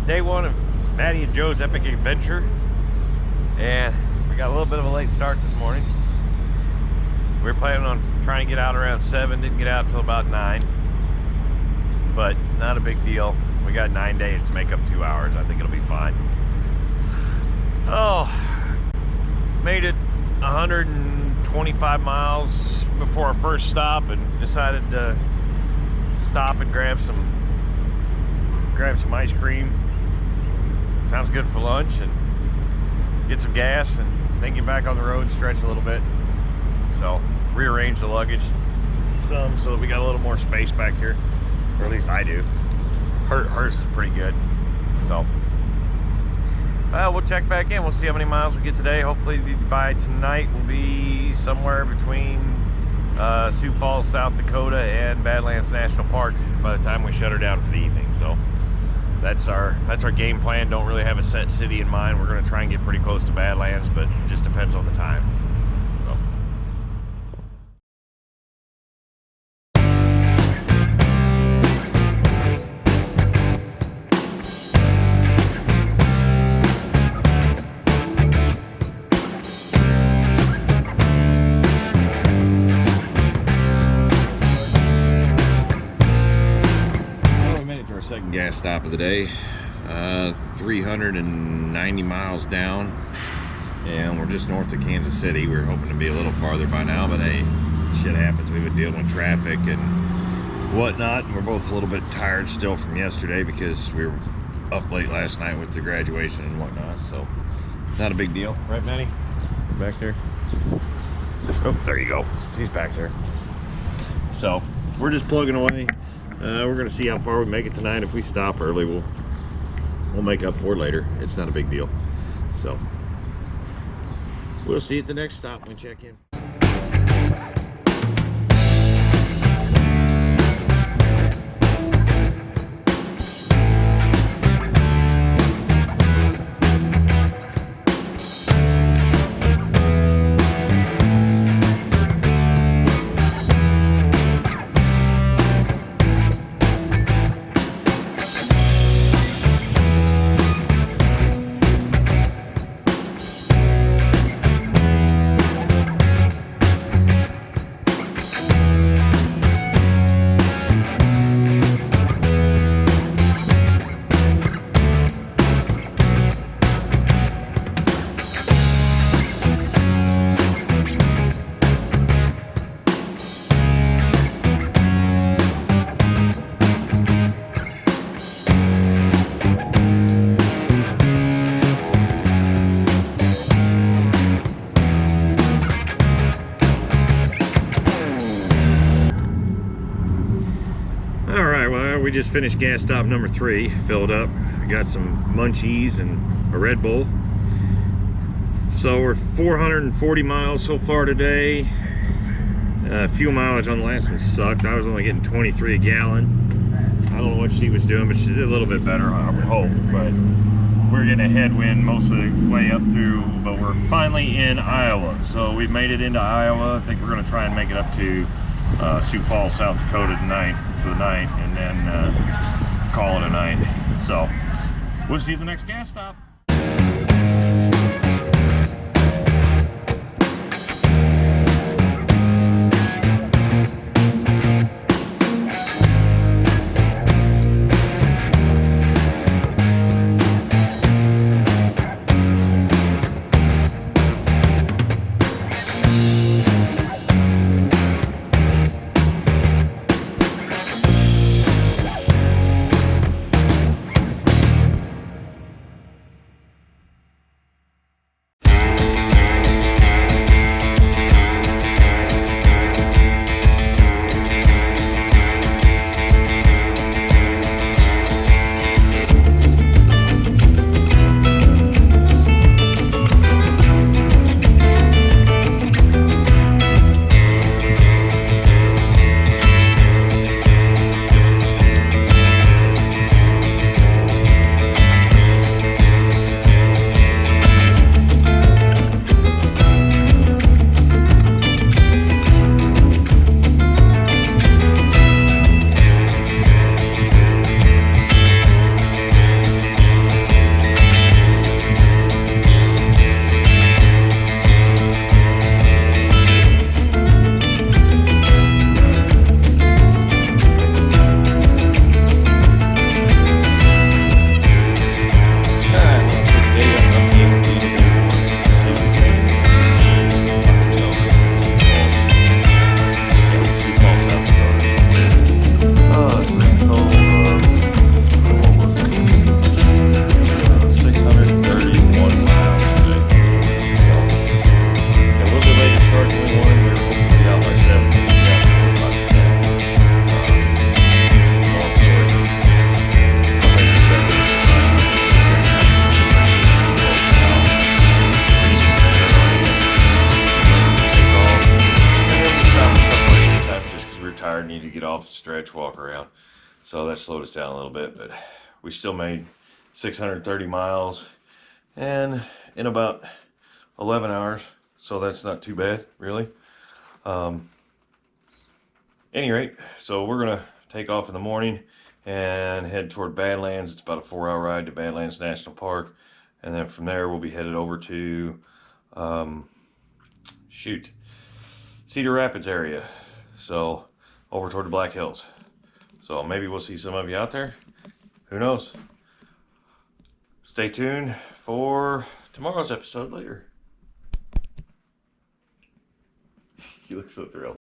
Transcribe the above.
Day one of Maddie and Joe's epic adventure, and we got a little bit of a late start this morning. We were planning on trying to get out around 7, didn't get out until about 9, but not a big deal. We got 9 days to make up 2 hours. I think it'll be fine. Oh, made it 125 miles before our first stop and decided to stop and grab some ice cream. Sounds good for lunch, and get some gas and then get back on the road, stretch a little bit. So rearrange the luggage some so that we got a little more space back here, or at least I do. Hers is pretty good. So we'll check back in. We'll see how many miles we get today. Hopefully by tonight we'll be somewhere between Sioux Falls, South Dakota and Badlands National Park by the time we shut her down for the evening. So that's our game plan. Don't really have a set city in mind. We're going to try and get pretty close to Badlands, but it just depends on the time. So. Second gas stop of the day, 390 miles down, and we're just north of Kansas City. We were hoping to be a little farther by now, but hey, shit happens. We've been dealing with traffic and whatnot. We're both a little bit tired still from yesterday because we were up late last night with the graduation and whatnot, so not a big deal, right, Maddie? Back there. Oh, there you go. She's back there. So we're just plugging away. We're gonna see how far we make it tonight. If we stop early, we'll make up for it later. It's not a big deal. So we'll see at the next stop when we check in. We just finished gas stop number 3, filled up. We got some munchies and a Red Bull. So we're 440 miles so far today. Fuel mileage on the last one sucked. I was only getting 23 a gallon. I don't know what she was doing, but she did a little bit better, I would hope. But we're getting a headwind most of the way up through, but we're finally in Iowa. So we've made it into Iowa. I think we're gonna try and make it up to Sioux Falls, South Dakota tonight for the night, and then call it a night. So we'll see you at the next gas stop. walk around. So that slowed us down a little bit, but we still made 630 miles and in about 11 hours. So that's not too bad, really. Any rate, so we're gonna take off in the morning and head toward Badlands. It's about a 4-hour ride to Badlands National Park, and then from there we'll be headed over to Cedar Rapids area, so over toward the Black Hills. So maybe we'll see some of you out there, who knows. Stay tuned for tomorrow's episode later. You look so thrilled.